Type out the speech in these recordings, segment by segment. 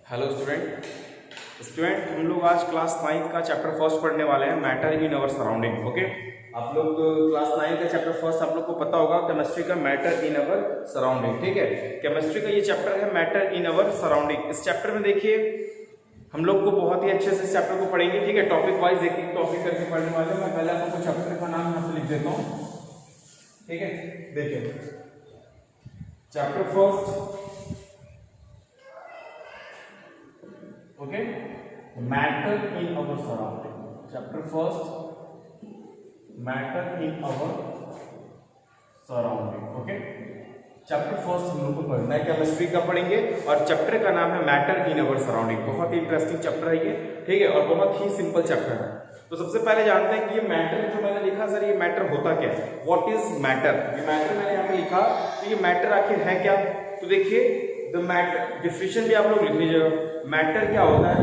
Hello student हम लोग आज क्लास 9 का चैप्टर फर्स्ट पढ़ने वाले हैं, matter in our surrounding. Okay, आप लोग क्लास 9 का चैप्टर फर्स्ट आप लोग को पता होगा, केमिस्ट्री का मैटर इन अवर सराउंडिंग। ठीक है, केमिस्ट्री का ये चैप्टर है मैटर इन अवर सराउंडिंग। इस चैप्टर में देखिए हम लोग को बहुत ही अच्छे से इस चैप्टर को पढ़ेंगे। ठीक है, टॉपिक वाइज एक एक टॉपिक करके पढ़ने वाले हैं। मैं पहले आपको चैप्टर का नाम यहाँ पे लिख देता हूँ। ठीक है, देखिए chapter first, okay, matter in our surrounding. Chapter first, matter in our surrounding. Okay, chapter first हम लोग को पढ़ना है, केमिस्ट्री का पढ़ेंगे और चैप्टर का नाम है मैटर इन अवर सराउंडिंग। बहुत ही इंटरेस्टिंग चैप्टर है ये। ठीक है, और बहुत ही सिंपल चैप्टर है। तो सबसे पहले जानते हैं कि ये मैटर जो मैंने लिखा, सर ये मैटर होता क्या है, व्हाट इज मैटर। ये मैटर मैंने यहाँ पे लिखा, तो ये मैटर आखिर है क्या। तो देखिए द मैटर, डिफिनेशन भी आप लोग लिख लीजिएगा। मैटर क्या होता है,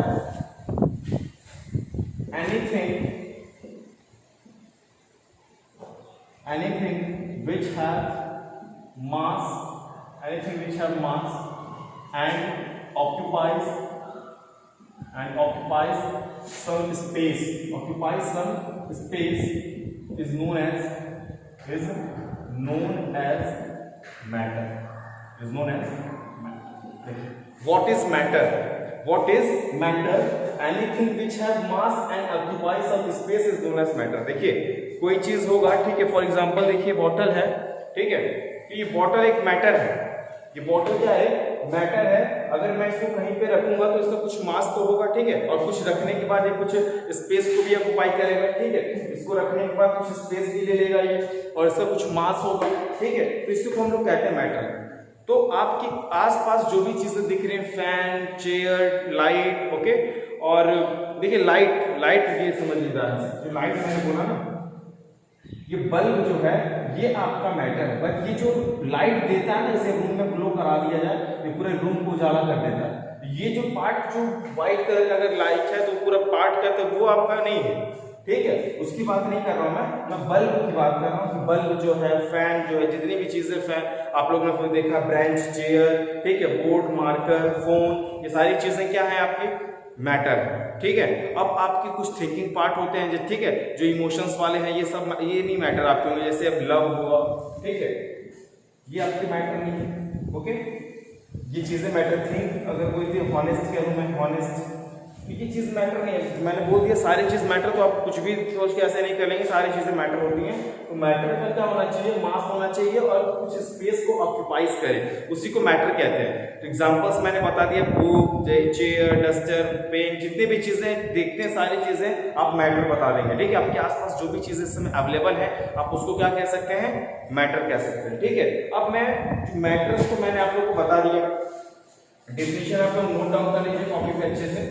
anything which have mass, anything which have mass and occupies some space, is known as matter. What is matter? Anything which have mass and occupies some space is known as matter. देखिए कोई चीज होगा, ठीक है, for example देखिए bottle है, ठीक है, तो ये बॉटल एक मैटर है। ये बॉटल क्या है, मैटर है। अगर मैं इसको कहीं पे रखूंगा तो इसका कुछ मास तो होगा, ठीक है, और कुछ रखने के बाद ये कुछ स्पेस को भी ऑक्युपाई करेगा। ठीक है, इसको रखने के बाद कुछ स्पेस भी ले लेगा ये, और इसका कुछ मास होगा। ठीक है, तो इसको हम लोग कहते हैं मैटर। तो आपके आसपास जो भी चीजें दिख रही हैं, फैन, चेयर, लाइट, ओके, और देखिए लाइट ये समझ लीजिए, जो लाइट मैंने बोला ना, ये बल्ब जो है ये आपका मैटर है। बट ये जो लाइट देता है ना, इसे रूम में ग्लो करा दिया जाए, ये पूरे रूम को उजाला कर देता है। ये जो पार्ट जो व्हाइट कलर का अगर लाइट है तो पूरा पार्ट का, तो वो आपका नहीं है। ठीक है, उसकी बात नहीं कर रहा हूं मैं बल्ब की बात कर रहा हूँ कि बल्ब जो है, फैन जो है, जितनी भी चीजें, फैन आप लोगों ने फिर देखा, ब्रेंच, चेयर, ठीक है, बोर्ड, मार्कर, फोन, ये सारी चीजें क्या है आपकी, मैटर है। ठीक है, अब आपके कुछ थिंकिंग पार्ट होते हैं जो, ठीक है, जो इमोशंस वाले हैं, ये सब ये नहीं मैटर आपके होंगे। जैसे अब लव हुआ, ठीक है, ये आपके मैटर नहीं है। ओके, ये चीजें मैटर थी। अगर कोई भी हॉनेस्ट करूं मैं, हॉनेस्ट, ये चीज मैटर नहीं है। मैंने बोल दिया सारी चीज मैटर, तो आप कुछ भी सोच के ऐसे नहीं कर लेंगे, सारी चीजें मैटर होती हैं। तो मैटर का क्या होना चाहिए, मास होना चाहिए और कुछ स्पेस को ऑक्युपाइज करे, उसी को मैटर कहते हैं। तो एग्जांपल्स मैंने बता दिया, बुक, चेयर, डस्टर, पेन, जितनी भी चीजें देखते हैं सारी चीजें आप मैटर बता देंगे। ठीक है, आपके आसपास जो भी चीजें इस समय अवेलेबल है, आप उसको क्या कह सकते हैं, मैटर कह सकते हैं। ठीक है, अब मैं मैटर्स को मैंने आप लोग को बता दिया, डिफिनेशन आप लोग नोट डाउन कर लीजिए कॉपी पे अच्छे से।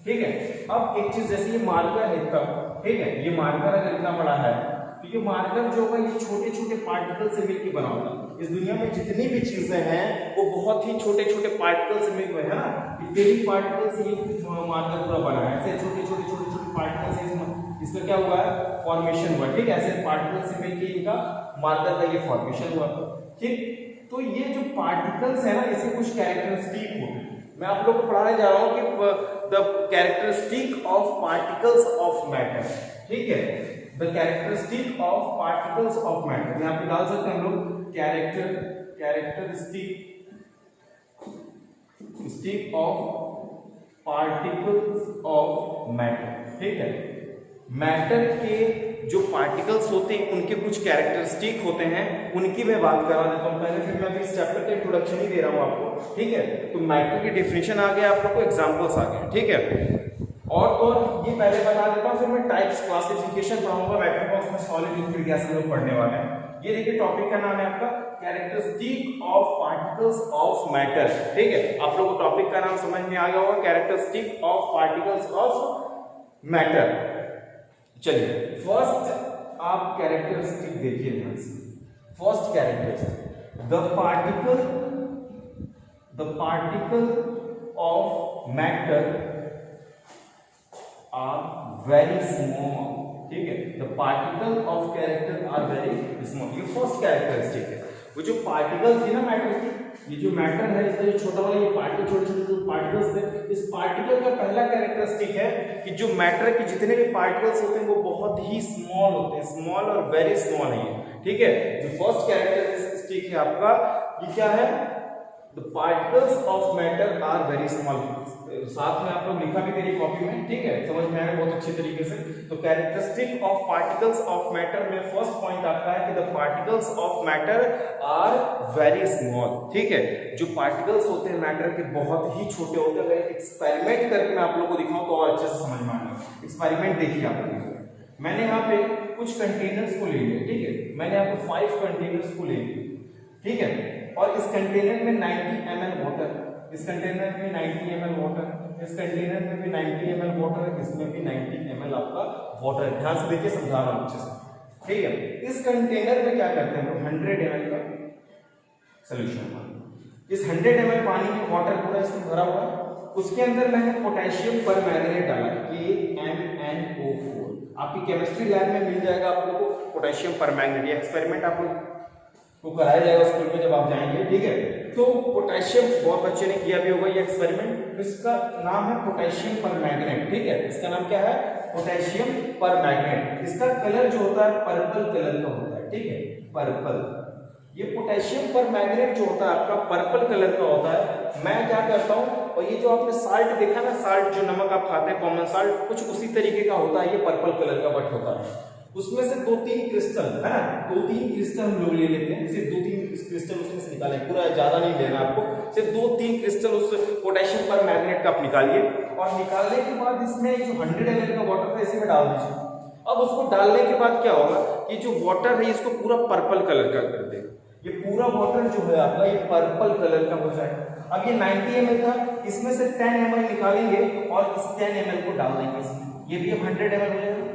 ठीक है, अब एक चीज, जैसे ये मार्कर है इतना, ठीक है, ये मार्कर अगर इतना बड़ा है, तो ये मार्कर जो होगा ये छोटे छोटे पार्टिकल से मिलकर बना होगा। इस दुनिया में जितनी भी चीजें हैं वो बहुत ही छोटे छोटे पार्टिकल से मिलकर, है ना, इतने ही पार्टिकल से ये मार्कर पूरा बना है। ऐसे छोटे छोटे पार्टिकल से इसका क्या हुआ है, फॉर्मेशन हुआ। ठीक है, ऐसे पार्टिकल से मिलकर इनका मार्कर का ये फॉर्मेशन हुआ। ठीक, तो ये जो पार्टिकल्स है ना, इसके कुछ कैरेक्टरिस्टिक होते हैं। मैं आप लोग को पढ़ाने जा रहा हूं कि the characteristic of particles of matter. ठीक है, the characteristic of particles of matter, यहां पे डाल सकते हैं हम लोग characteristic of particles of matter. ठीक है, मैटर के जो पार्टिकल्स होते हैं उनके कुछ कैरेक्टरिस्टिक होते हैं, उनकी मैं बात करा देता हूं पहले, फिर मैं इस चैप्टर का इंट्रोडक्शन ही दे रहा हूं आपको। ठीक है, तो मैटर की डिफिनेशन आ गया, आप लोग को एग्जांपल्स आ गए। ठीक है, और ये पहले बता देता हूं, फिर मैं टाइप्स, क्लासिफिकेशन पढ़ाऊंगा। मैटर बॉक्स में सॉलिड, लिक्विड, गैस हम लोग पढ़ने वाले हैं। ये देखिए टॉपिक का नाम है आपका characteristic of particles of matter. ठीक है, आप लोगों को टॉपिक का नाम समझ में आ गया होगा, characteristic of particles of matter. चलिए फर्स्ट आप कैरेक्टरिस्टिक देखिए ध्यान से। First characteristic, the particle of matter are very small. ठीक है, the particle of character are very small, ये फर्स्ट कैरेक्टरिस्टिक है। वो जो पार्टिकल थी ना मैटर की, ये जो मैटर है इसका जो छोटा वाला ये पार्टिकल, छोटे छोटे जो पार्टिकल्स थे, इस पार्टिकल का पहला कैरेक्टरिस्टिक है कि जो मैटर के जितने भी पार्टिकल्स होते हैं वो बहुत ही स्मॉल होते हैं, स्मॉल और वेरी स्मॉल है, ठीक है। जो फर्स्ट कैरेक्टरिस्टिक है आपका ये क्या है, the particles of matter are very small. साथ में आप लोग लिखा भी मेरी कॉपी में, ठीक है, समझ में आया बहुत अच्छे तरीके से। तो characteristic of particles of matter में फर्स्ट पॉइंट आपका है कि the particles of matter are very small, ठीक है। जो पार्टिकल्स होते हैं मैटर के बहुत ही छोटे होते हैं। अगर एक्सपेरिमेंट करके मैं आप लोगों को दिखाऊं तो और अच्छे से समझ में आएगा। एक्सपेरिमेंट देखिए आप लोग, मैंने यहाँ पे कुछ कंटेनर्स को ले लिया, ठीक है, मैंने यहाँ पे 5 कंटेनर्स को ले लिया, ठीक है, और इस कंटेनर में 90 ml वाटर, इस कंटेनर में 90 ml वाटर, इस कंटेनर में भी 90 ml वाटर, इसमें भी 90 ml आपका वाटर। ध्यान से देखिए, समझा रहा हूं अच्छे से, ठीक है। इस कंटेनर में क्या करते हैं हम, 100 ml का सॉल्यूशन, इस 100 ml पानी में वाटर पूरा इसमें भरा हुआ है, उसके अंदर मैंने पोटेशियम परमैंगनेट डाला, KMnO4। आपकी केमिस्ट्री लैब में मिल जाएगा आप लोगों को पोटेशियम परमैंगनेट। ये एक्सपेरिमेंट आप लोग को कराया जाएगा स्कूल में जब आप जाएंगे, ठीक है। तो पोटेशियम, बहुत बच्चे ने किया भी होगा ये एक्सपेरिमेंट, इसका नाम है पोटेशियम परमैंगनेट, ठीक है। इसका नाम क्या है, पोटेशियम परमैंगनेट। इसका कलर जो होता है पर्पल कलर का होता है, ठीक है, पर्पल। ये पोटेशियम परमैंगनेट जो होता है आपका पर्पल कलर का होता है। मैं क्या करता हूँ, और ये जो आपने साल्ट देखा ना, साल्ट जो नमक आप खाते हैं कॉमन साल्ट, कुछ उसी तरीके का होता है, ये पर्पल कलर का बट होता है। उसमें से 2-3 क्रिस्टल है ना, 2-3 क्रिस्टल हम लोग ले लेते हैं, सिर्फ 2-3 क्रिस्टल उसमें से निकालें, पूरा ज्यादा नहीं लेना आपको, सिर्फ 2-3 क्रिस्टल उस पोटेशियम परमैंगनेट का आप निकालिए। और निकालने के बाद इसमें जो 100 ml का वाटर था इसी में डाल दीजिए। अब उसको डालने के बाद क्या होगा कि जो वाटर है इसको पूरा पर्पल कलर का कर देगा। ये पूरा वाटर जो है आपका ये पर्पल कलर का हो जाएगा। अब ये 90 ml था, इसमें से 10 ml निकालेंगे और इस 10 ml को डाल देंगे इसमें, ये भी अब 100 ml हो जाएगा।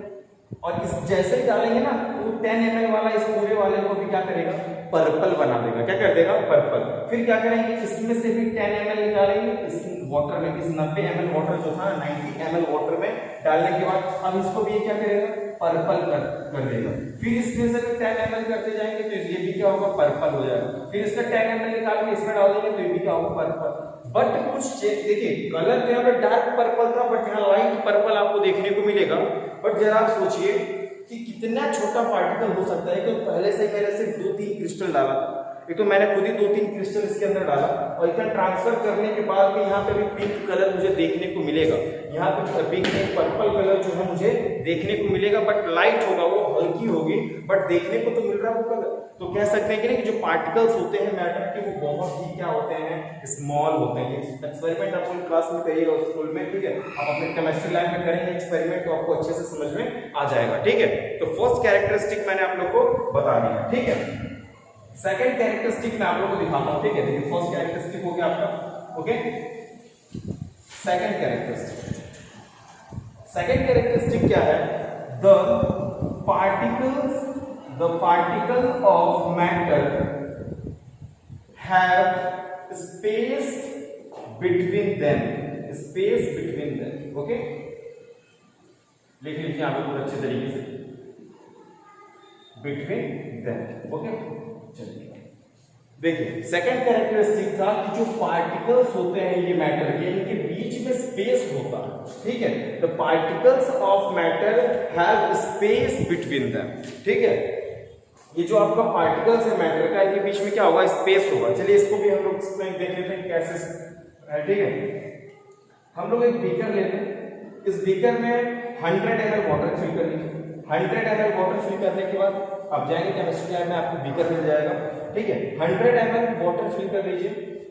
और इस जैसे ही डालेंगे ना तो 10 ml वाला इस पूरे वाले को भी क्या करेगा, पर्पल बना देगा। क्या कर देगा, पर्पल। फिर क्या करेंगे, इसमें से भी 10 ml निकालेंगे, इस वाटर में, इस 90 ml वाटर जो था 90 ml वाटर में डालने के बाद अब इसको भी क्या करेगा, पर्पल कर देगा। फिर इसमें से भी 10 ml करते जाएंगे तो ये भी क्या होगा, पर्पल हो जाएगा। फिर इसका 10 ml निकाल के इसमें डाल देंगे तो ये भी क्या होगा, पर्पल। बट कुछ देखिए, कलर तो यहाँ पे डार्क पर्पल था, बट यहाँ लाइट पर्पल आपको देखने को मिलेगा। बट जरा आप सोचिए कि कितना छोटा पार्टिकल हो सकता है। कि पहले से मैंने सिर्फ 2-3 क्रिस्टल डाला था, एक तो मैंने खुद ही 2-3 क्रिस्टल इसके अंदर डाला, और इतना ट्रांसफर करने के बाद भी यहाँ पे भी पिंक कलर मुझे देखने को मिलेगा। यहाँ पे पिंक पर्पल कलर जो है मुझे देखने को मिलेगा, बट लाइट होगा, वो हल्की होगी, बट देखने को तो मिल रहा है वो कलर। तो कह सकते हैं कि नहीं कि जो पार्टिकल्स होते हैं मैटर के वो बहुत ही क्या होते हैं, स्मॉल होते हैं। एक्सपेरिमेंट आप लोग क्लास में करिएगा स्कूल में, ठीक है। आप अपने केमिस्ट्री लैब में करेंगे एक्सपेरिमेंट तो आपको अच्छे से समझ में आ जाएगा, ठीक है। तो फर्स्ट कैरेक्टरिस्टिक मैंने आप लोग को बता दिया, ठीक है। सेकंड कैरेक्टरिस्टिक मैं आप लोगों को दिखाता हूं, ठीक है। देखिए फर्स्ट कैरेक्टरिस्टिक हो गया आपका, ओके। सेकंड कैरेक्टरिस्टिक क्या है, the particle of matter have space between them, okay. लिख लीजिए यहाँ पे पूरे अच्छे तरीके से, बिटवीन देम, ओके। चलिए देखिए, सेकंड कैरेक्टरिस्टिक था कि जो पार्टिकल्स होते हैं ये मैटर के, इनके बीच में स्पेस होता है, ठीक है। The particles of matter have space between them, ठीक है। ये जो आपका पार्टिकल्स है मैटर का, इनके बीच में क्या होगा, स्पेस होगा। चलिए इसको भी हम लोग देख लेते हैं कैसे, ठीक है। हम लोग एक बीकर लेते हैं, इस बीकर में 100 ml वाटर फिल कर लीजिए। 100 ml वाटर फिल करने के बाद आप जाएंगे केमिस्ट्री लैब में, आपको बीकर मिल जाएगा, ठीक है। 100 ml वाटर फिल कर लीजिए।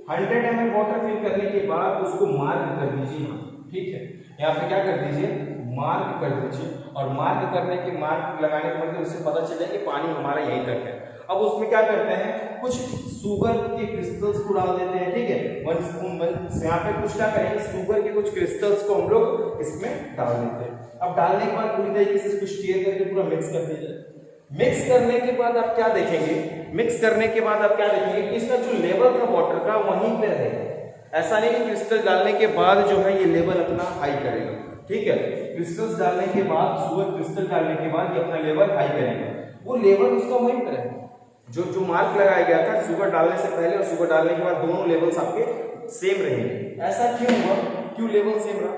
100 ml वाटर फिल करने के बाद उसको मार्क कर दीजिए यहाँ, ठीक है। यहाँ पे क्या कर दीजिए, मार्क कर दीजिए। और मार्क करने के, मार्क लगाने के मतलब उससे पता चले कि पानी हमारा यहीं तक है। अब उसमें क्या करते हैं, कुछ शुगर के क्रिस्टल्स को डाल देते हैं, ठीक है। 1 स्पून यहाँ पे कुछ क्या करेंगे, शुगर के कुछ क्रिस्टल्स को हम लोग इसमें डाल देते हैं। अब डालने के बाद पूरी तरीके से इसको स्टीयर करके पूरा मिक्स कर दीजिए। मिक्स करने के बाद आप क्या देखेंगे, कि इसका जो लेवल था वाटर का वहीं पे रहेगा। ऐसा नहीं कि क्रिस्टल डालने के बाद जो है ये लेवल अपना हाई करेगा, ठीक है। क्रिस्टल्स डालने के बाद, शुगर क्रिस्टल डालने के बाद ये अपना लेवल हाई करेगा, वो लेवल उसका वहीं पे रहेगा। जो मार्क लगाया गया था शुगर डालने से पहले और शुगर डालने के बाद दोनों लेवल्स आपके सेम रहेंगे। ऐसा क्यों हुआ, क्यों लेवल सेम रहा?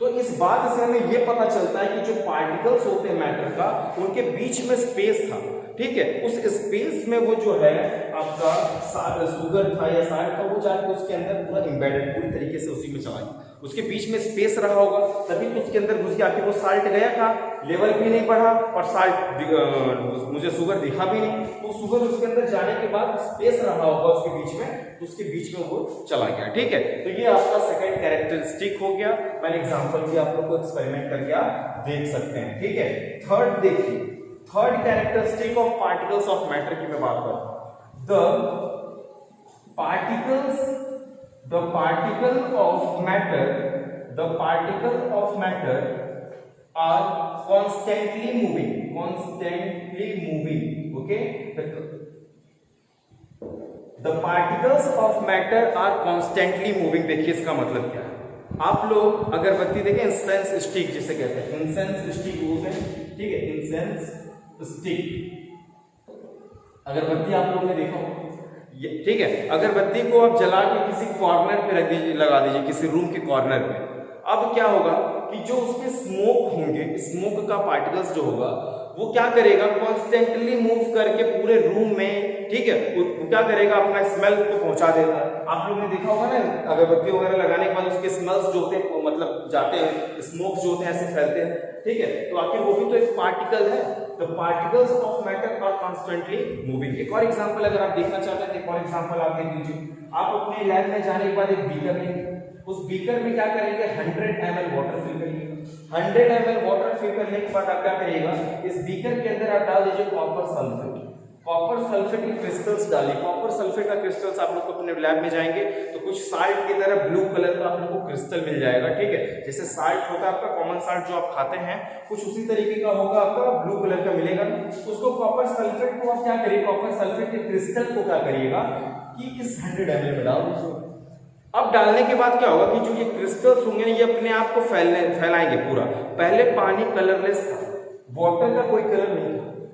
तो इस बात से हमें यह पता चलता है कि जो पार्टिकल्स होते हैं मैटर का, उनके बीच में स्पेस था, ठीक है। उस स्पेस में वो जो है आपका शुगर था या साल्ट था, वो जाके उसके अंदर पूरा एम्बेडेड पूरी तरीके से उसी में चला गया। उसके बीच में स्पेस रहा होगा तभी तो उसके अंदर घुस गया कि वो साल्ट गया था, लेवल भी नहीं बढ़ा और साल्ट मुझे शुगर दिखा भी नहीं, तो शुगर उसके अंदर जाने के बाद स्पेस रहा होगा उसके बीच में, तो उसके बीच में वो चला गया, ठीक है। तो ये आपका सेकंड कैरेक्टरिस्टिक हो गया। मैंने एग्जांपल भी आप लोग को एक्सपेरिमेंट करके आप देख सकते हैं, ठीक है। थर्ड देखिए, third characteristic of particles of matter की मैं बात करूं, the particle of matter are constantly moving, okay. The particles of matter are constantly moving। देखिए इसका मतलब क्या है। आप लोग अगरबत्ती देखें, इंसेंस स्टिक जिसे कहते हैं, इंसेंस स्टिक बोलते हैं, ठीक है, इंसेंस स्टिक अगरबत्ती आप लोगों ने देखा होगा, ठीक है। अगरबत्ती को आप जला के किसी कॉर्नर पे रख दीजिए, लगा दीजिए किसी रूम के कॉर्नर पे। अब क्या होगा कि जो उसमें स्मोक होंगे, स्मोक का पार्टिकल्स जो होगा वो क्या करेगा, कॉन्स्टेंटली मूव करके पूरे रूम में, ठीक है, वो क्या करेगा, अपना स्मेल को पहुंचा देता है। आप लोगों ने देखा होगा ना, अगरबत्ती वगैरह लगाने के बाद उसके स्मेल्स जो होते हैं मतलब जाते हैं, स्मोक जो होते हैं ऐसे फैलते हैं, ठीक है। तो आखिर वो भी तो एक पार्टिकल है। तो particles of matter are constantly moving. एक और एग्जांपल अगर आप देखना चाहते हैं, एक और एग्जांपल आप देख लीजिए। आप अपने लैब में जाने के बाद एक बीकर लेंगे, उस बीकर में क्या करेंगे, 100 ml वाटर फिल करिएगा। 100 ml वाटर फिल करने के बाद आप क्या करिएगा, इस बीकर के अंदर आप डाल दीजिए कॉपर सल्फेट। कॉपर सल्फेट के क्रिस्टल्स डालिए। कॉपर सल्फेट का क्रिस्टल्स आप लोग अपने लैब में जाएंगे तो कुछ साल्ट की तरह ब्लू कलर का आप लोग को क्रिस्टल मिल जाएगा, ठीक है। जैसे साल्ट होता है आपका कॉमन साल्ट जो आप खाते हैं, कुछ उसी तरीके का होगा, आपका ब्लू कलर का मिलेगा। उसको कॉपर सल्फेट को आप क्या करिए, कॉपर सल्फेट के क्रिस्टल को क्या करिएगा कि इस 100 ml में डाल दीजिए। अब डालने के बाद क्या होगा कि जो ये क्रिस्टल्स होंगे ये अपने आप को फैलाएंगे पूरा। पहले पानी कलरलेस था, वाटर का कोई कलर नहीं था,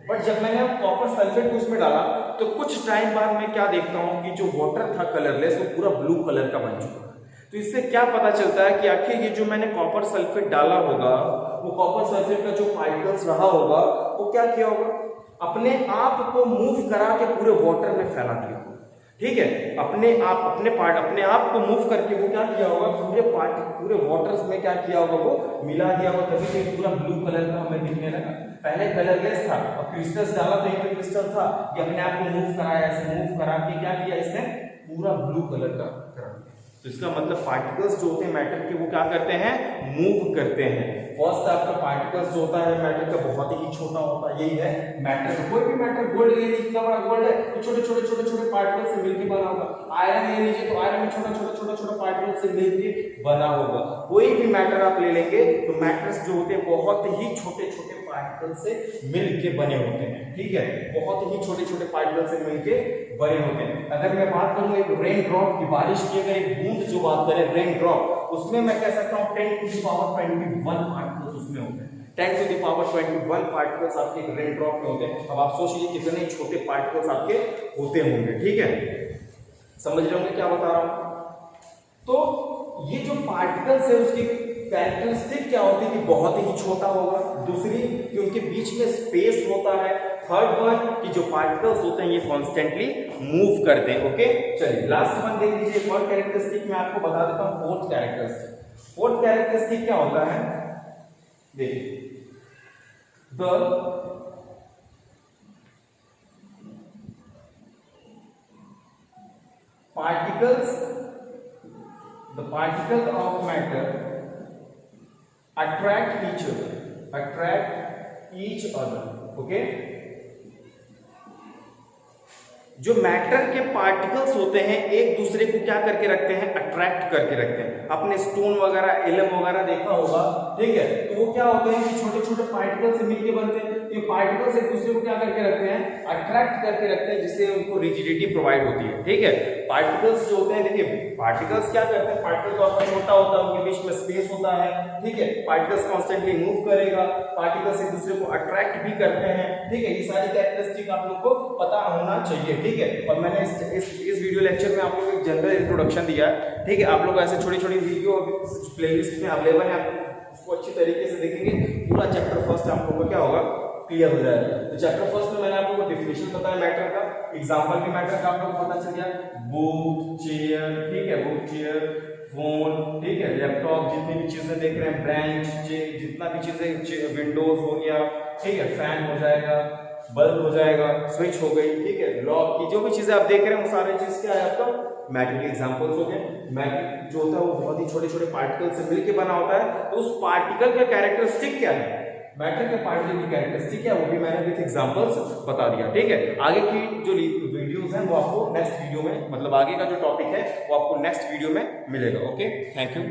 बट जब मैंने कॉपर सल्फेट को उसमें डाला तो कुछ टाइम बाद मैं क्या देखता हूं कि जो वाटर था कलरलेस वो पूरा ब्लू कलर का बन चुका है। तो इससे क्या पता चलता है कि आखिर ये जो मैंने कॉपर सल्फेट डाला होगा, वो कॉपर सल्फेट का जो पार्टिकल्स रहा होगा वो क्या किया होगा, अपने आप को मूव करा के पूरे वाटर में फैला दिया, ठीक है। अपने आप को मूव करके वो क्या किया होगा, पूरे वाटर्स में क्या किया होगा, वो मिला दिया होगा, तभी से पूरा ब्लू कलर का हमें दिखने लगा। पहले कलरलेस था और क्रिस्टल्स डाला तो एक क्रिस्टल था कि अपने आप को मूव कराया, ऐसे मूव करा के क्या किया, इसने पूरा ब्लू कलर का करा दिया। तो इसका मतलब पार्टिकल्स जो होते हैं मैटर के, वो क्या करते हैं, मूव करते हैं। फर्स्ट आपका पार्टिकल्स जो होता है मैटर का बहुत ही छोटा होता है, यही है मैटर। कोई भी मैटर, गोल्ड ले लीजिए, कितना बड़ा गोल्ड है तो छोटे छोटे पार्टिकल्स से मिलकर बना होगा। आयरन ले लीजिए तो आयरन में छोटा पार्टिकल से मिलकर बना होगा। कोई भी मैटर आप ले लेंगे तो मैटर्स जो होते हैं बहुत ही छोटे पार्टिकल से मिलके बने होते हैं, ठीक है, बहुत ही छोटे पार्टिकल से मिलके बने होते हैं। अगर मैं बात करूं एक रेन ड्रॉप की, बारिश की अगर एक बूंद जो बात करें रेन ड्रॉप, उसमें मैं कह सकता हूं 10 to the power 21 पार्टिकल्स उसमें होते हैं। 10 to the power 21 पार्टिकल्स आपके एक रेन ड्रॉप में होते हैं। अब आप सोच लीजिए कितने छोटे पार्टिकल्स आपके होते होंगे, ठीक है। समझ रहे होंगे क्या बता रहा हूं। तो ये जो पार्टिकल्स है उसकी कैरेक्टरिस्टिक क्या होती है कि बहुत ही छोटा होगा, दूसरी कि उनके बीच में स्पेस होता है, थर्ड वन कि जो पार्टिकल्स होते हैं ये कॉन्स्टेंटली मूव करते हैं, ओके। चलिए लास्ट वन देख लीजिए, एक और कैरेक्टरिस्टिक मैं आपको बता देता हूं, फोर्थ कैरेक्टरिस्टिक। फोर्थ कैरेक्टरिस्टिक क्या होता है, देखिए, the particle of matter attract each other, okay। जो मैटर के पार्टिकल्स होते हैं एक दूसरे को क्या करके रखते हैं, अट्रैक्ट करके रखते हैं। आपने स्टोन वगैरह, एलम वगैरह देखा होगा, ठीक है, तो वो क्या होते हैं कि छोटे पार्टिकल से मिलके बनते हैं। ये पार्टिकल्स एक दूसरे को क्या करके रखते हैं, अट्रैक्ट करके रखते हैं, जिससे उनको रिजिडिटी प्रोवाइड होती है। ठीक है, पार्टिकल्स जो होते हैं, देखिए पार्टिकल्स क्या करते हैं, पार्टिकल तो आपका छोटा होता है, उनके बीच में स्पेस होता है। ठीक है, पार्टिकल्स कॉन्स्टेंटली मूव करेगा, पार्टिकल्स एक दूसरे को अट्रैक्ट भी करते हैं। ठीक है, ये सारी कैरेक्टरिस्टिक आप लोग को पता होना चाहिए। ठीक है, और मैंने इस वीडियो लेक्चर में आप लोग को एक जनरल इंट्रोडक्शन दिया है। ठीक है, आप लोग ऐसे छोटी छोटी वीडियो प्लेलिस्ट में अवेलेबल है, आप उसको अच्छी तरीके से देखेंगे, पूरा चैप्टर फर्स्ट आप लोगों को क्या होगा, क्लियर हो जाएगा। तो चैप्टर फर्स्ट में मैंने आप लोगों को डेफिनेशन बताया मैटर का, एग्जांपल के मैटर का आप लोगों को पता चल गया, बुक, चेयर, ठीक है, बुक, चेयर, फोन, ठीक है, लैपटॉप, जितनी भी चीजें देख रहे हैं, ब्रांच, जितना भी चीजें, विंडोज हो गया, ठीक है, फैन हो जाएगा, बल्ब हो जाएगा, स्विच हो गई, ठीक है, लॉक की जो भी चीजें आप देख रहे हैं वो सारी चीज क्या है आपका मैटर के एग्जांपल्स हो गए। मैटर जो होता है वो बहुत ही छोटे छोटे पार्टिकल से मिलकर बना होता है, तो उस पार्टिकल का कैरेक्टरिस्टिक क्या है, मैटर के पार्टिकल की कैरेक्टरिस्टिक क्या है, वो भी मैंने विद एग्जांपल्स बता दिया। ठीक है, आगे की जो वीडियोस हैं वो आपको नेक्स्ट वीडियो में, मतलब आगे का जो टॉपिक है वो आपको नेक्स्ट वीडियो में मिलेगा। Okay, thank you.